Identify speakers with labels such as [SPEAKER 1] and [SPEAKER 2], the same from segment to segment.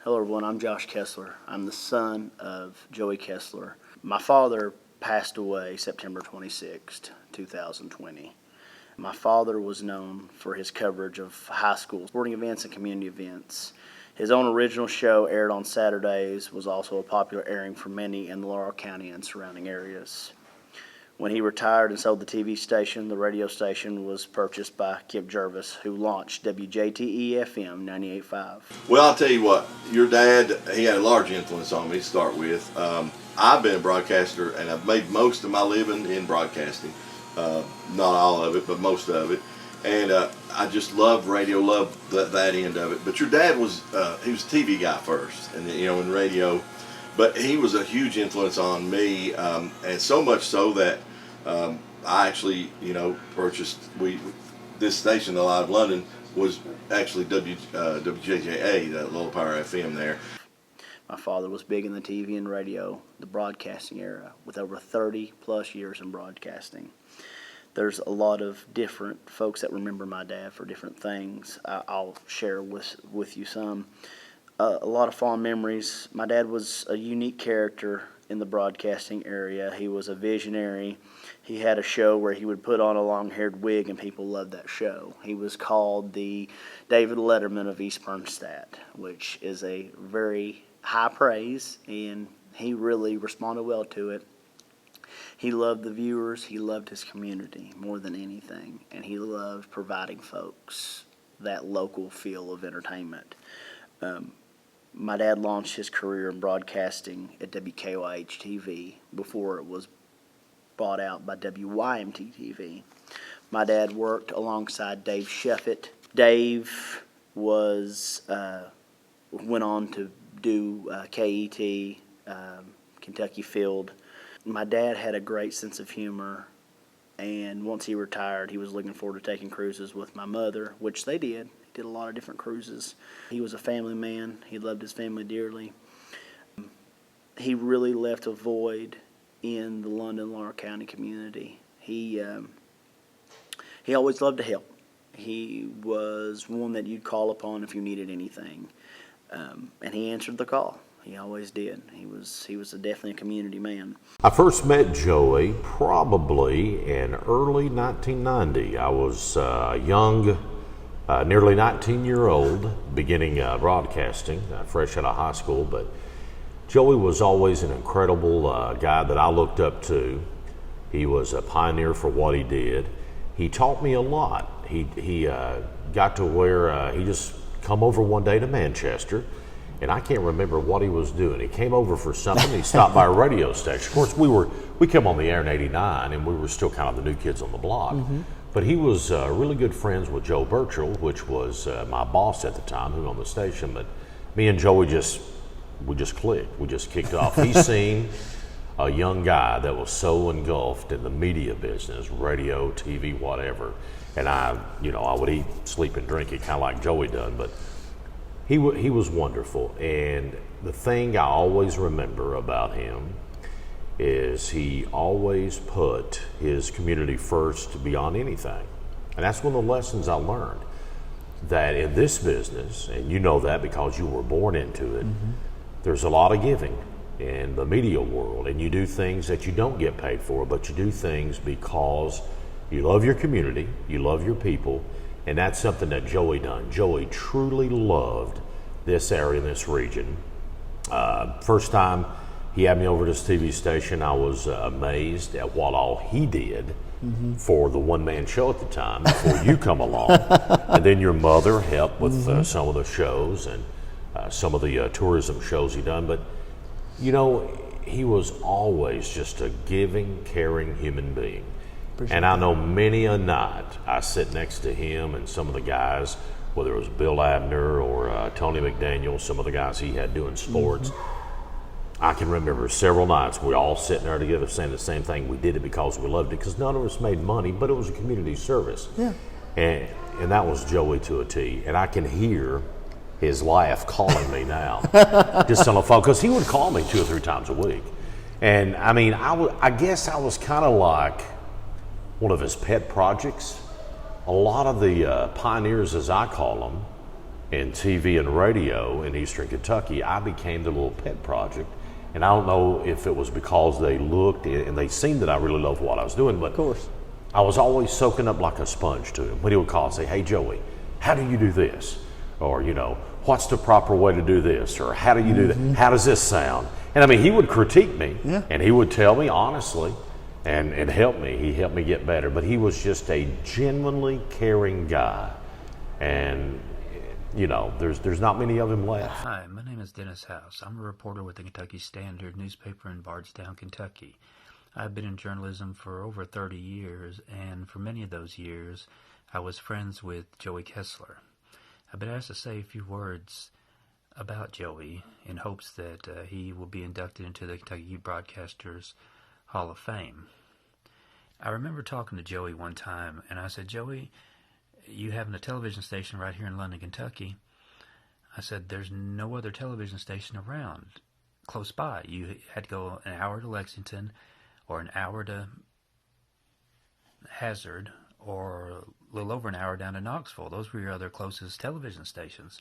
[SPEAKER 1] Hello everyone, I'm Josh Kesler. I'm the son of Joey Kesler. My father passed away September 26th, 2020. My father was known for his coverage of high school sporting events and community events. His own original show aired on Saturdays, was also a popular airing for many in the Laurel County and surrounding areas. When he retired and sold the TV station, the radio station was purchased by Kip Jervis, who launched WJTE-FM 98.5.
[SPEAKER 2] Well, I'll tell you what, your dad, he had a large influence on me to start with. I've been a broadcaster, and I've made most of my living in broadcasting. Not all of it, but most of it. And I just loved radio, loved that end of it. But your dad was, he was a TV guy first, and in radio. But he was a huge influence on me, and so much so that I actually, purchased, this station, the Live London, was actually WJJA, that low power FM there.
[SPEAKER 1] My father was big in the TV and radio, the broadcasting era, with over 30 plus years in broadcasting. There's a lot of different folks that remember my dad for different things. I'll share with you some. A lot of fond memories. My dad was a unique character in the broadcasting area. He was a visionary. He had a show where he would put on a long-haired wig, and people loved that show. He was called the David Letterman of East Bernstadt, which is a very high praise, and he really responded well to it. He loved the viewers. He loved his community more than anything, and he loved providing folks that local feel of entertainment. My dad launched his career in broadcasting at WKYH-TV before it was bought out by WYMT-TV. My dad worked alongside Dave Sheffett. Dave went on to do KET, Kentucky Field. My dad had a great sense of humor, and once he retired, he was looking forward to taking cruises with my mother, which they did. Did a lot of different cruises. He was a family man. He loved his family dearly. He really left a void in the London-Laurel County community. He always loved to help. He was one that you'd call upon if you needed anything, and he answered the call. He always did. He was definitely a community man.
[SPEAKER 3] I first met Joey probably in early 1990. I was young. Nearly 19-year-old, beginning broadcasting, fresh out of high school, but Joey was always an incredible guy that I looked up to. He was a pioneer for what he did. He taught me a lot. He got to where he just come over one day to Manchester, and I can't remember what he was doing. He came over for something. He stopped by a radio station. Of course, we came on the air in '89, and we were still kind of the new kids on the block. Mm-hmm. But he was really good friends with Joe Burchell, which was my boss at the time, who owned the station. But me and Joey we just clicked. We just kicked off. He seemed a young guy that was so engulfed in the media business, radio, TV, whatever. And I would eat, sleep, and drink it kind of like Joey done. But he was wonderful. And the thing I always remember about him is he always put his community first beyond anything. And that's one of the lessons I learned, that in this business, and you know that because you were born into it, mm-hmm. There's a lot of giving in the media world, and you do things that you don't get paid for, but you do things because you love your community, you love your people, and that's something that Joey done. Joey truly loved this area and this region. First time he had me over to his TV station, I was amazed at what all he did mm-hmm. for the one-man show at the time before you come along. And then your mother helped with mm-hmm. Some of the shows and some of the tourism shows he done. But, he was always just a giving, caring human being. And I know many a night I sit next to him and some of the guys, whether it was Bill Abner or Tony McDaniel, some of the guys he had doing sports. Mm-hmm. I can remember several nights we were all sitting there together saying the same thing. We did it because we loved it, because none of us made money, but it was a community service. Yeah. And that was Joey to a T. And I can hear his laugh calling me now, just on the phone, because he would call me 2 or 3 times a week. And I mean, I guess I was kind of like one of his pet projects. A lot of the pioneers, as I call them, in TV and radio in Eastern Kentucky, I became the little pet project. And I don't know if it was because they looked and they seen that I really loved what I was doing, but
[SPEAKER 4] Of course.
[SPEAKER 3] I was always soaking up like a sponge to him. When he would call and say, "Hey, Joey, how do you do this?" Or, "What's the proper way to do this?" Or, "How do you do that? How does this sound?" And I mean, he would critique me, and he would tell me honestly and help me. He helped me get better. But he was just a genuinely caring guy. And, there's not many of him left.
[SPEAKER 5] Hi, my name is Dennis House. I'm a reporter with the Kentucky Standard newspaper in Bardstown, Kentucky. I've been in journalism for over 30 years, and for many of those years, I was friends with Joey Kesler. I've been asked to say a few words about Joey in hopes that he will be inducted into the Kentucky Broadcasters Hall of Fame. I remember talking to Joey one time, and I said, "Joey, you having a television station right here in London, Kentucky." I said, "There's no other television station around close by. You had to go an hour to Lexington or an hour to Hazard or a little over an hour down to Knoxville. Those were your other closest television stations."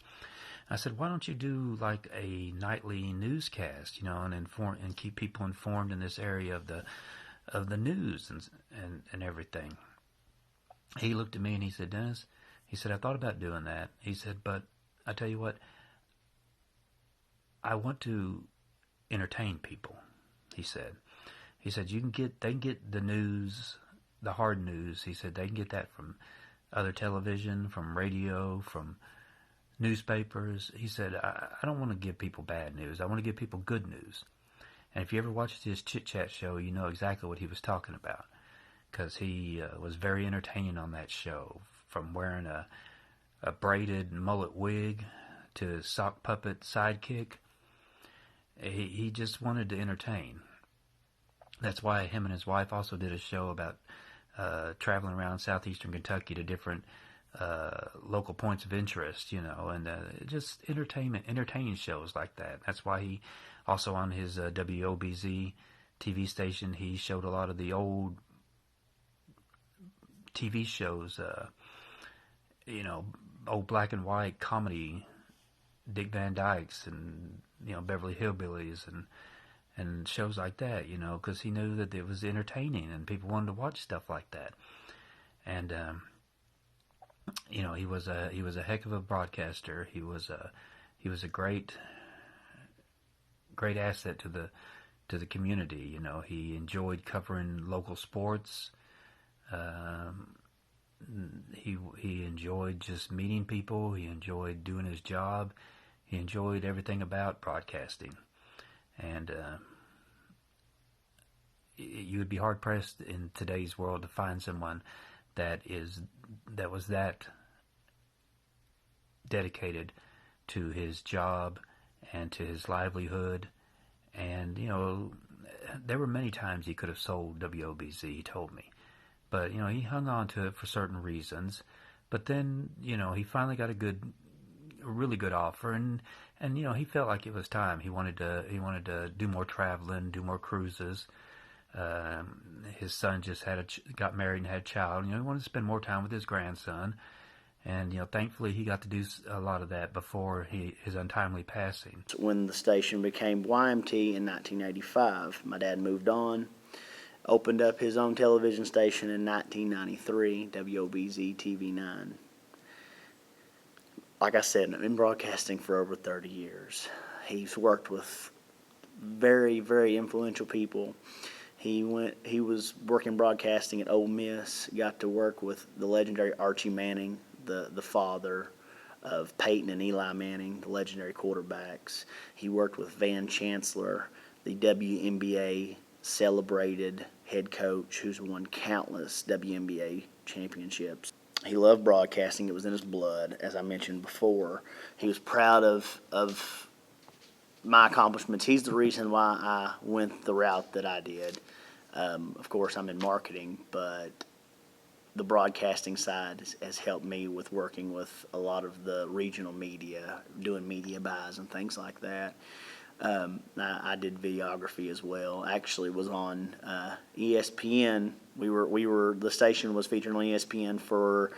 [SPEAKER 5] I said, "Why don't you do like a nightly newscast, and inform and keep people informed in this area of the news and everything?" He looked at me and he said, "Dennis," he said, "I thought about doing that." He said, "But I tell you what, I want to entertain people." He said, they can get the news, the hard news. He said they can get that from other television, from radio, from newspapers. He said, I don't want to give people bad news. I want to give people good news. And if you ever watched his Chit Chat show, you know exactly what he was talking about, because he was very entertaining on that show, from wearing a braided mullet wig to sock puppet sidekick. He just wanted to entertain. That's why him and his wife also did a show about traveling around southeastern Kentucky to different local points of interest, and just entertaining shows like that. That's why he also on his WOBZ TV station, he showed a lot of the old TV shows, old black and white comedy, Dick Van Dykes and Beverly Hillbillies and shows like that, because he knew that it was entertaining and people wanted to watch stuff like that. And he was a heck of a broadcaster. He was a great asset to the community. He enjoyed covering local sports. He enjoyed just meeting people. He enjoyed doing his job. He enjoyed everything about broadcasting. And you would be hard pressed in today's world to find someone that was that dedicated to his job and to his livelihood. And there were many times he could have sold WOBZ, he told me, but he hung on to it for certain reasons. But then he finally got a really good offer, and he felt like it was time. He wanted to do more traveling, do more cruises. His son just got married and had a child. He wanted to spend more time with his grandson, and thankfully he got to do a lot of that before his untimely passing.
[SPEAKER 1] When the station became YMT in 1985, my dad moved on, opened up his own television station in 1993, WOBZ TV9. Like I said, I've been broadcasting for over 30 years. He's worked with very, very influential people. He was working broadcasting at Ole Miss, got to work with the legendary Archie Manning, the father of Peyton and Eli Manning, the legendary quarterbacks. He worked with Van Chancellor, the WNBA celebrated head coach who's won countless WNBA championships. He loved broadcasting. It was in his blood, as I mentioned before. He was proud of my accomplishments. He's the reason why I went the route that I did. Of course, I'm in marketing, but the broadcasting side has helped me with working with a lot of the regional media, doing media buys and things like that. I did videography as well. I actually was on ESPN. The station was featured on ESPN for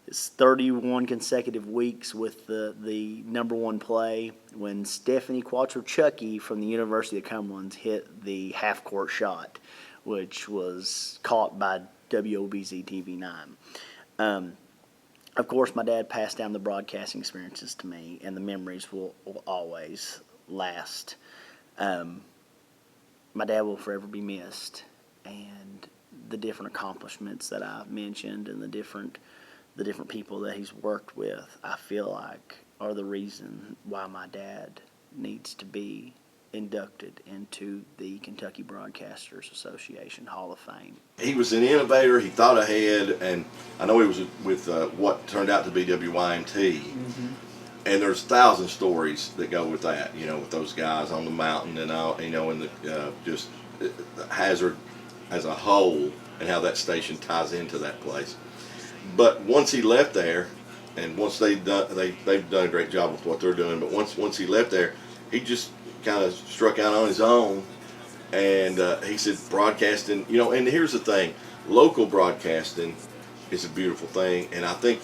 [SPEAKER 1] It's 31 consecutive weeks with the number one play when Stephanie Quattro-Chucky from the University of Cumberland hit the half-court shot, which was caught by WOBZ TV9. Of course, my dad passed down the broadcasting experiences to me, and the memories will always last. My dad will forever be missed, and the different accomplishments that I mentioned and the different people that he's worked with, I feel like are the reason why my dad needs to be inducted into the Kentucky Broadcasters Association Hall of Fame.
[SPEAKER 2] He was an innovator. He thought ahead, and I know he was with what turned out to be WYMT. And there's 1,000 stories that go with that, with those guys on the mountain and all, and the just Hazard as a whole, and how that station ties into that place. But once he left there, and once they've done a great job with what they're doing. But once he left there, he just kind of struck out on his own, and he said broadcasting. And here's the thing: local broadcasting is a beautiful thing, and I think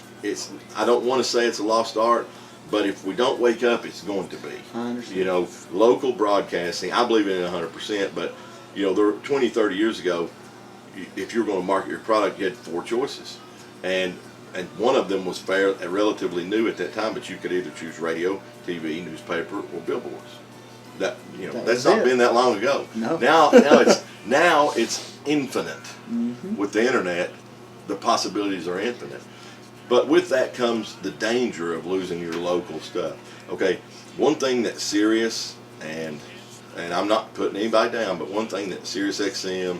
[SPEAKER 2] I don't want to say it's a lost art, but if we don't wake up, it's going to be.
[SPEAKER 1] I understand.
[SPEAKER 2] Local broadcasting, I believe in it 100%. But there were 20, 30 years ago, if you were going to market your product, you had 4 choices. And one of them was relatively new at that time, but you could either choose radio, TV, newspaper, or billboards. That's not been that long ago.
[SPEAKER 1] No.
[SPEAKER 2] Now it's infinite. With the internet, the possibilities are infinite. But with that comes the danger of losing your local stuff. Okay, one thing that's serious, and I'm not putting anybody down, but one thing that Sirius XM,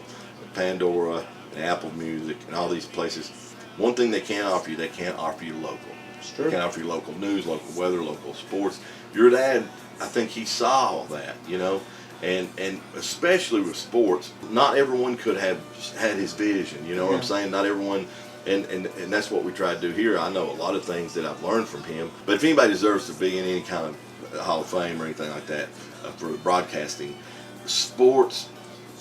[SPEAKER 2] Pandora, and Apple Music, and all these places, one thing they can't offer you local. They can't offer you local news, local weather, local sports. Your dad, I think he saw all that, and especially with sports, not everyone could have had his vision, what I'm saying? Not everyone, and that's what we try to do here. I know a lot of things that I've learned from him, but if anybody deserves to be in any kind of Hall of Fame or anything like that for broadcasting, sports,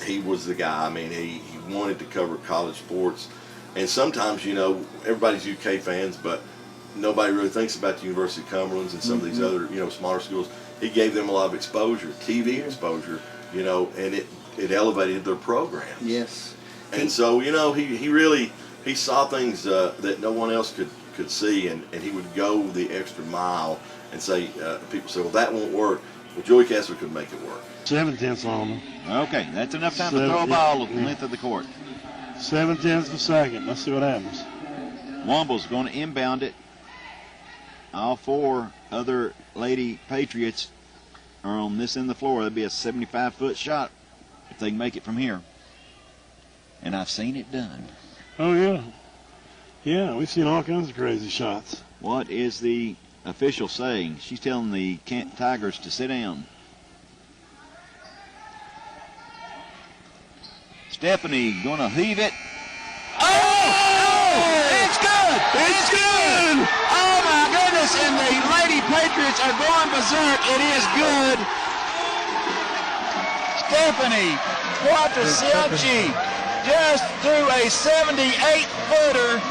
[SPEAKER 2] he was the guy. I mean, he wanted to cover college sports. And sometimes, everybody's UK fans, but nobody really thinks about the University of Cumberland and some of these other, smaller schools. He gave them a lot of exposure, TV exposure, and it elevated their programs.
[SPEAKER 1] Yes.
[SPEAKER 2] And so, he saw things that no one else could see, and he would go the extra mile and say, people say, well, that won't work. Well, Joey Kesler could make it work.
[SPEAKER 4] 7/10 on them.
[SPEAKER 6] Okay, that's enough time to throw a ball the length of the court.
[SPEAKER 4] 7/10 of a second. Let's see what happens.
[SPEAKER 6] Womble's going to inbound it. All 4 other Lady Patriots are on this end of the floor. That'd be a 75-foot shot if they can make it from here. And I've seen it done.
[SPEAKER 4] Oh, yeah. Yeah, we've seen all kinds of crazy shots.
[SPEAKER 6] What is the official saying? She's telling the Tigers to sit down. Stephanie going to heave it. It's good! It's good! Oh, my goodness, and the Lady Patriots are going berserk. It is good. Stephanie Quattro-Chucky just threw a 78-footer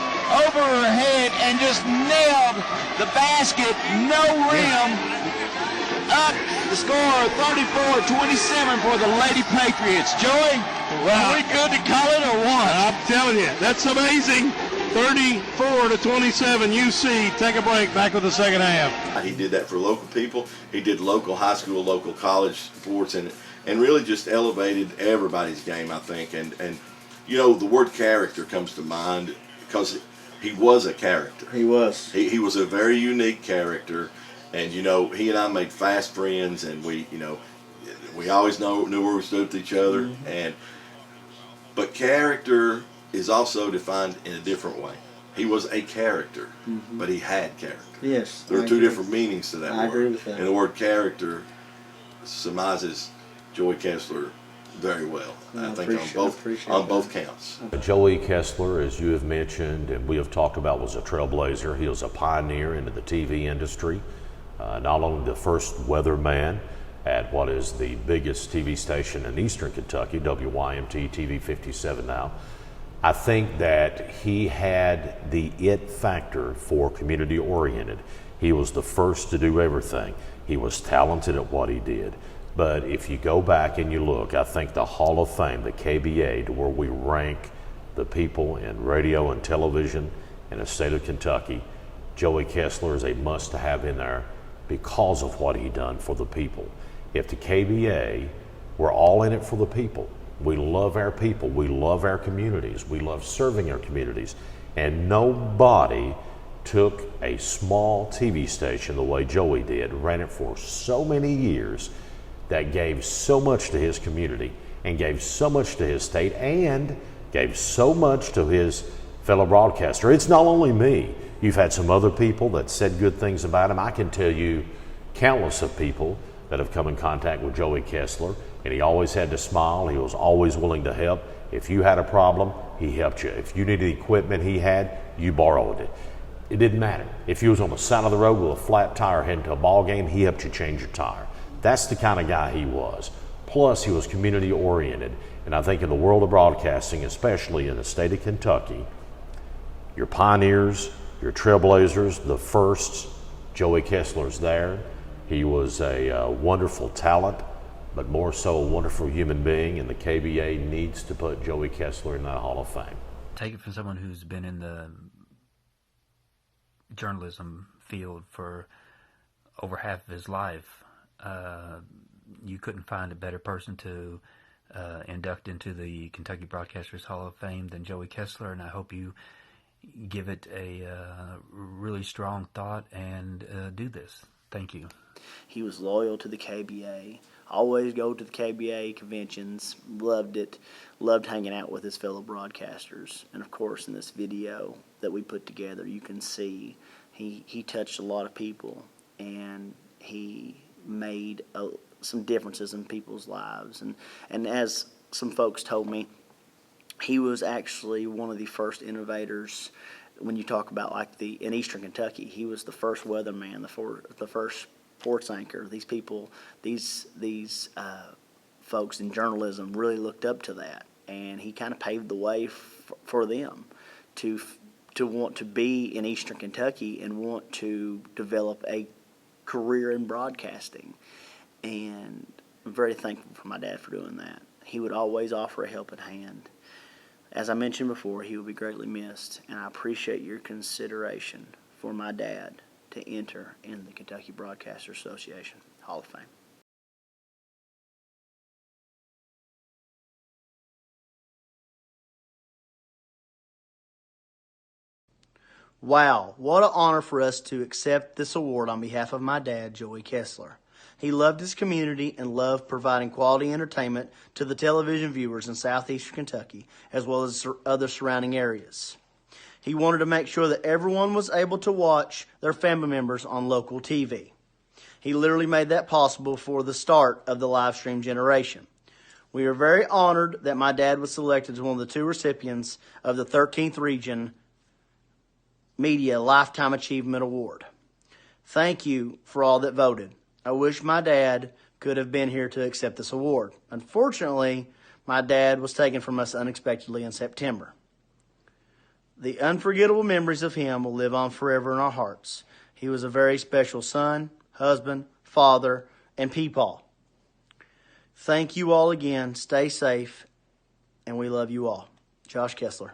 [SPEAKER 6] over her head and just nailed the basket, no rim. Up the score, 34-27 for the Lady Patriots. Joey, are we good to call it or what?
[SPEAKER 4] I'm telling you, that's amazing. 34-27 UC. Take a break. Back with the second half.
[SPEAKER 2] He did that for local people. He did local high school, local college sports, and really just elevated everybody's game, I think. And the word character comes to mind because he was a character.
[SPEAKER 1] He was.
[SPEAKER 2] He was a very unique character. And, he and I made fast friends, and we always knew where we stood with each other. But character is also defined in a different way. He was a character, but he had character.
[SPEAKER 1] Yes.
[SPEAKER 2] There are 2 different meanings to that word.
[SPEAKER 1] I agree with that.
[SPEAKER 2] And the word character surmises Joey Kesler very well. I think on both counts.
[SPEAKER 3] Joey Kesler, as you have mentioned and we have talked about, was a trailblazer. He was a pioneer into the TV industry. Not only the first weatherman at what is the biggest TV station in eastern Kentucky, WYMT TV 57 now, I think that he had the it factor for community oriented. He was the first to do everything. He was talented at what he did. But if you go back and you look, I think the Hall of Fame, the KBA, to where we rank the people in radio and television in the state of Kentucky, Joey Kesler is a must-have in there because of what he done for the people. If the KBA, we're all in it for the people. We love our people. We love our communities. We love serving our communities. And nobody took a small TV station the way Joey did, ran it for so many years, that gave so much to his community and gave so much to his state and gave so much to his fellow broadcaster. It's not only me. You've had some other people that said good things about him. I can tell you countless of people that have come in contact with Joey Kesler, and he always had to smile. He was always willing to help. If you had a problem, he helped you. If you needed equipment he had, you borrowed it. It didn't matter. If you was on the side of the road with a flat tire heading to a ball game, he helped you change your tire. That's the kind of guy he was. Plus, he was community oriented. And I think in the world of broadcasting, especially in the state of Kentucky, your pioneers, your trailblazers, the firsts, Joey Kesler's there. He was a wonderful talent, but more so a wonderful human being, and the KBA needs to put Joey Kesler in that Hall of Fame.
[SPEAKER 5] Take it from someone who's been in the journalism field for over half of his life. You couldn't find a better person to induct into the Kentucky Broadcasters Hall of Fame than Joey Kesler, and I hope you give it a really strong thought and do this. Thank you.
[SPEAKER 1] He was loyal to the KBA, always go to the KBA conventions, loved it, loved hanging out with his fellow broadcasters. And of course, in this video that we put together, you can see he touched a lot of people, and he made some differences in people's lives. And as some folks told me, he was actually one of the first innovators. When you talk about like in Eastern Kentucky, he was the first weatherman, the first sports anchor. These people, these folks in journalism really looked up to that, and he kind of paved the way for them to want to be in Eastern Kentucky and want to develop a career in broadcasting. And I'm very thankful for my dad for doing that. He would always offer a helping hand. As I mentioned before, he will be greatly missed, and I appreciate your consideration for my dad to enter in the Kentucky Broadcaster Association Hall of Fame. Wow, what an honor for us to accept this award on behalf of my dad, Joey Kesler. He loved his community and loved providing quality entertainment to the television viewers in southeastern Kentucky, as well as other surrounding areas. He wanted to make sure that everyone was able to watch their family members on local TV. He literally made that possible for the start of the live stream generation. We are very honored that my dad was selected as one of the 2 recipients of the 13th Region Media Lifetime Achievement Award. Thank you for all that voted. I wish my dad could have been here to accept this award. Unfortunately, my dad was taken from us unexpectedly in September. The unforgettable memories of him will live on forever in our hearts. He was a very special son, husband, father, and peepaw. Thank you all again. Stay safe, and we love you all. Josh Kesler.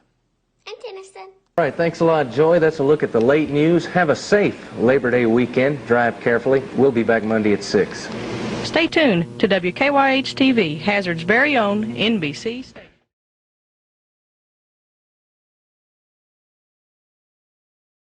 [SPEAKER 7] And Tennyson.
[SPEAKER 8] All right, thanks a lot, Joy. That's a look at the late news. Have a safe Labor Day weekend. Drive carefully. We'll be back Monday at 6.
[SPEAKER 9] Stay tuned to WKYH-TV, Hazard's very own NBC station.